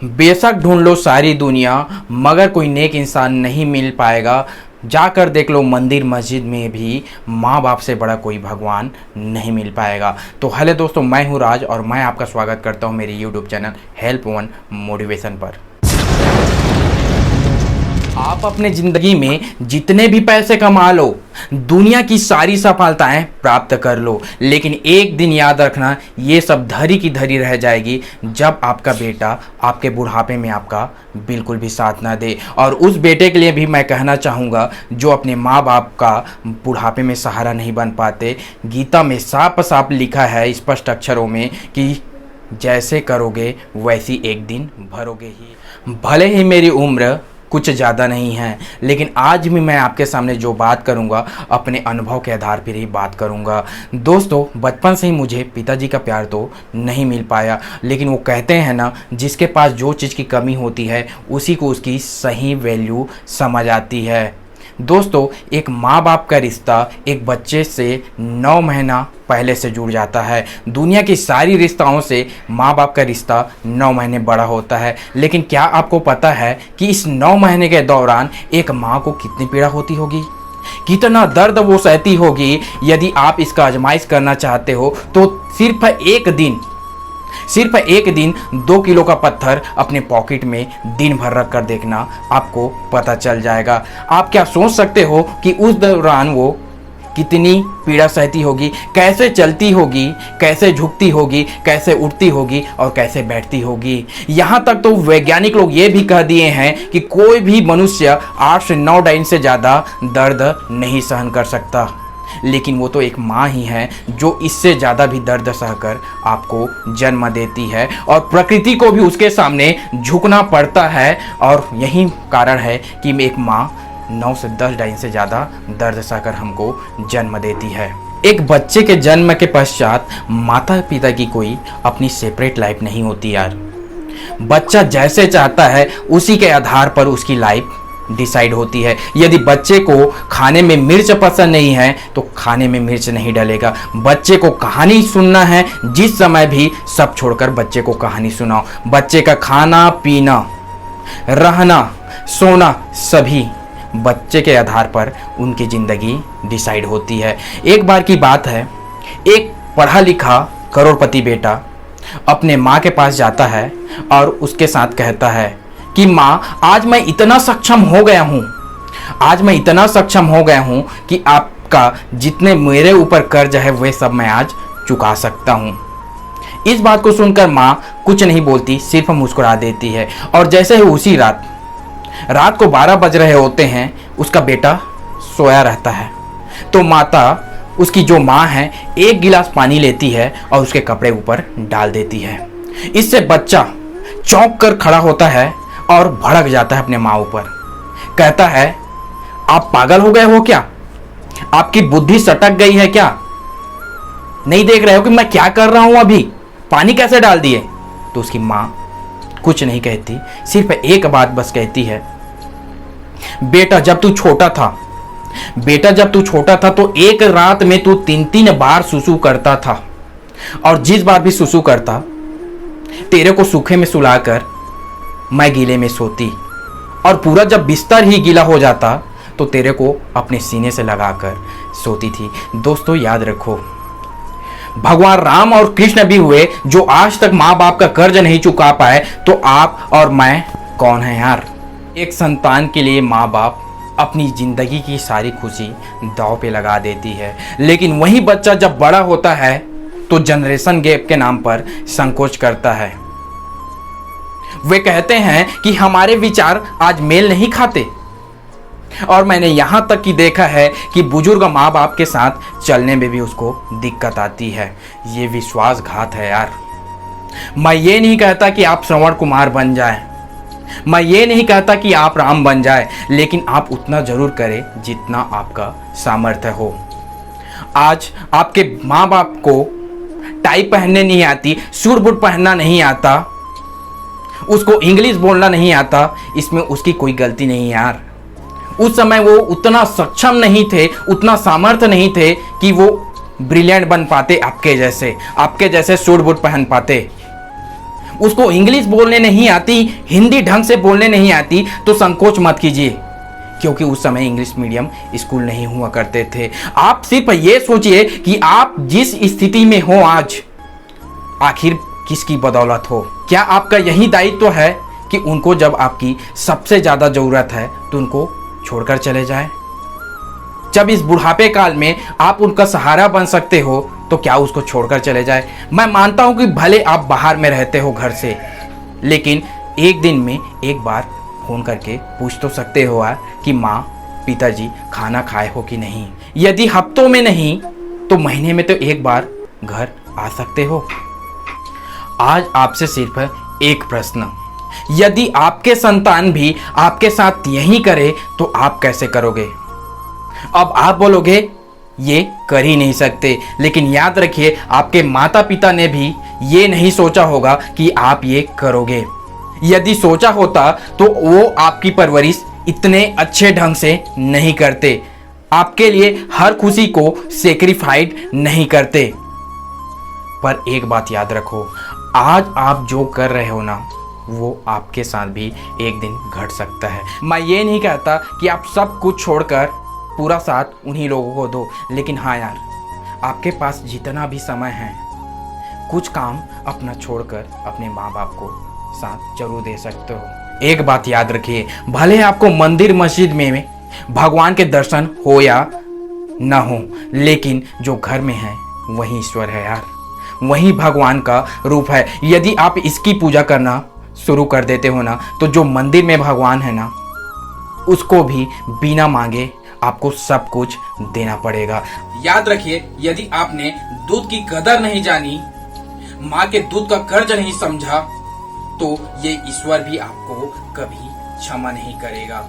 बेशक ढूंढ लो सारी दुनिया, मगर कोई नेक इंसान नहीं मिल पाएगा। जाकर देख लो मंदिर मस्जिद में भी, माँ बाप से बड़ा कोई भगवान नहीं मिल पाएगा। तो हेलो दोस्तों, मैं हूँ राज और मैं आपका स्वागत करता हूँ मेरे YouTube channel help one motivation पर। आप अपने ज़िंदगी में जितने भी पैसे कमा लो, दुनिया की सारी सफलताएं प्राप्त कर लो, लेकिन एक दिन याद रखना, ये सब धरी की धरी रह जाएगी जब आपका बेटा आपके बुढ़ापे में आपका बिल्कुल भी साथ ना दे। और उस बेटे के लिए भी मैं कहना चाहूँगा जो अपने माँ बाप का बुढ़ापे में सहारा नहीं बन पाते। गीता में साफ साफ लिखा है स्पष्ट अक्षरों में कि जैसे करोगे वैसी एक दिन भरोगे ही। भले ही मेरी उम्र कुछ ज़्यादा नहीं है, लेकिन आज भी मैं आपके सामने जो बात करूंगा अपने अनुभव के आधार पर ही बात करूंगा। दोस्तों, बचपन से ही मुझे पिताजी का प्यार तो नहीं मिल पाया, लेकिन वो कहते हैं ना, जिसके पास जो चीज़ की कमी होती है उसी को उसकी सही वैल्यू समझ आती है। दोस्तों, एक माँ बाप का रिश्ता एक बच्चे से 9 महीना पहले से जुड़ जाता है। दुनिया की सारी रिश्ताओं से माँ बाप का रिश्ता 9 महीने बड़ा होता है, लेकिन क्या आपको पता है कि इस 9 महीने के दौरान एक माँ को कितनी पीड़ा होती होगी, कितना दर्द वो सहती होगी। यदि आप इसका आजमाइश करना चाहते हो तो सिर्फ एक दिन 2 किलो का पत्थर अपने पॉकेट में दिन भर रख कर देखना, आपको पता चल जाएगा। आप क्या सोच सकते हो कि उस दौरान वो कितनी पीड़ा सहती होगी, कैसे चलती होगी, कैसे झुकती होगी, कैसे उठती होगी और कैसे बैठती होगी। यहाँ तक तो वैज्ञानिक लोग ये भी कह दिए हैं कि कोई भी मनुष्य 8 से 9 दिन से ज़्यादा दर्द नहीं सहन कर सकता, लेकिन वो तो एक माँ ही है जो इससे ज़्यादा भी दर्द सहकर आपको जन्म देती है, और प्रकृति को भी उसके सामने झुकना पड़ता है। और यही कारण है कि एक माँ 9 से 10 दिन से ज़्यादा दर्द सहकर हमको जन्म देती है। एक बच्चे के जन्म के पश्चात माता पिता की कोई अपनी सेपरेट लाइफ नहीं होती यार। बच्चा जैसे चाहता है उसी के आधार पर उसकी लाइफ डिसाइड होती है। यदि बच्चे को खाने में मिर्च पसंद नहीं है तो खाने में मिर्च नहीं डलेगा। बच्चे को कहानी सुनना है, जिस समय भी सब छोड़कर बच्चे को कहानी सुनाओ। बच्चे का खाना पीना, रहना, सोना, सभी बच्चे के आधार पर उनकी ज़िंदगी डिसाइड होती है। एक बार की बात है, एक पढ़ा लिखा करोड़पति बेटा अपने माँ के पास जाता है और उसके साथ कहता है कि माँ, आज मैं इतना सक्षम हो गया हूँ कि आपका जितने मेरे ऊपर कर्ज है वे सब मैं आज चुका सकता हूँ। इस बात को सुनकर माँ कुछ नहीं बोलती, सिर्फ मुस्कुरा देती है। और जैसे ही उसी रात को 12 बज रहे होते हैं, उसका बेटा सोया रहता है, तो माता, उसकी जो माँ है, एक गिलास पानी लेती है और उसके कपड़े ऊपर डाल देती है। इससे बच्चा चौंक कर खड़ा होता है और भड़क जाता है अपने माँ ऊपर। कहता है, आप पागल हो गए हो क्या? आपकी बुद्धि सटक गई है क्या? नहीं देख रहे हो कि मैं क्या कर रहा हूं? अभी पानी कैसे डाल दिए? तो उसकी माँ कुछ नहीं कहती, सिर्फ एक बात बस कहती है, बेटा जब तू छोटा था तो एक रात में तू 3-3 बार सुसु करता था, और जिस बार भी सुसु करता तेरे को सूखे में सुलाकर मैं गीले में सोती, और पूरा जब बिस्तर ही गीला हो जाता तो तेरे को अपने सीने से लगाकर सोती थी। दोस्तों, याद रखो, भगवान राम और कृष्ण भी हुए जो आज तक माँ बाप का कर्ज नहीं चुका पाए, तो आप और मैं कौन है यार? एक संतान के लिए माँ बाप अपनी ज़िंदगी की सारी खुशी दांव पे लगा देती है, लेकिन वही बच्चा जब बड़ा होता है तो जनरेशन गैप के नाम पर संकोच करता है। वे कहते हैं कि हमारे विचार आज मेल नहीं खाते, और मैंने यहाँ तक कि देखा है कि बुजुर्ग माँ बाप के साथ चलने में भी उसको दिक्कत आती है। ये विश्वासघात है यार। मैं ये नहीं कहता कि आप श्रवण कुमार बन जाएं, मैं ये नहीं कहता कि आप राम बन जाए, लेकिन आप उतना जरूर करें जितना आपका सामर्थ्य हो। आज आपके माँ बाप को टाई पहनने नहीं आती, सूट बूट पहनना नहीं आता, उसको इंग्लिश बोलना नहीं आता, इसमें उसकी कोई गलती नहीं यार। उस समय वो उतना सक्षम नहीं थे, उतना सामर्थ्य नहीं थे कि वो ब्रिलियंट बन पाते, आपके जैसे सूट बूट पहन पाते। उसको इंग्लिश बोलने नहीं आती, हिंदी ढंग से बोलने नहीं आती, तो संकोच मत कीजिए, क्योंकि उस समय इंग्लिश मीडियम स्कूल नहीं हुआ करते थे। आप सिर्फ ये सोचिए कि आप जिस स्थिति में हो आज, आखिर किसकी बदौलत हो। क्या आपका यही दायित्व है कि उनको जब आपकी सबसे ज़्यादा ज़रूरत है तो उनको छोड़कर चले जाए? जब इस बुढ़ापे काल में आप उनका सहारा बन सकते हो तो क्या उसको छोड़कर चले जाए? मैं मानता हूं कि भले आप बाहर में रहते हो घर से, लेकिन एक दिन में एक बार फ़ोन करके पूछ तो सकते हो कि माँ पिताजी खाना खाए हो कि नहीं। यदि हफ्तों में नहीं तो महीने में तो एक बार घर आ सकते हो। आज आपसे सिर्फ एक प्रश्न, यदि आपके संतान भी आपके साथ यही करे तो आप कैसे करोगे? अब आप बोलोगे ये कर ही नहीं सकते, लेकिन याद रखिए आपके माता पिता ने भी ये नहीं सोचा होगा कि आप ये करोगे। यदि सोचा होता तो वो आपकी परवरिश इतने अच्छे ढंग से नहीं करते, आपके लिए हर खुशी को सेक्रीफाइड नहीं करते। पर एक बात याद रखो, आज आप जो कर रहे हो ना, वो आपके साथ भी एक दिन घट सकता है। मैं ये नहीं कहता कि आप सब कुछ छोड़कर पूरा साथ उन्हीं लोगों को दो, लेकिन हाँ यार, आपके पास जितना भी समय है कुछ काम अपना छोड़कर अपने माँ बाप को साथ जरूर दे सकते हो। एक बात याद रखिए, भले आपको मंदिर मस्जिद में भगवान के दर्शन हो या ना हो, लेकिन जो घर में है वही ईश्वर है यार, वही भगवान का रूप है। यदि आप इसकी पूजा करना शुरू कर देते हो ना, तो जो मंदिर में भगवान है ना, उसको भी बिना मांगे आपको सब कुछ देना पड़ेगा। याद रखिए, यदि आपने दूध की कदर नहीं जानी, माँ के दूध का कर्ज नहीं समझा, तो ये ईश्वर भी आपको कभी क्षमा नहीं करेगा।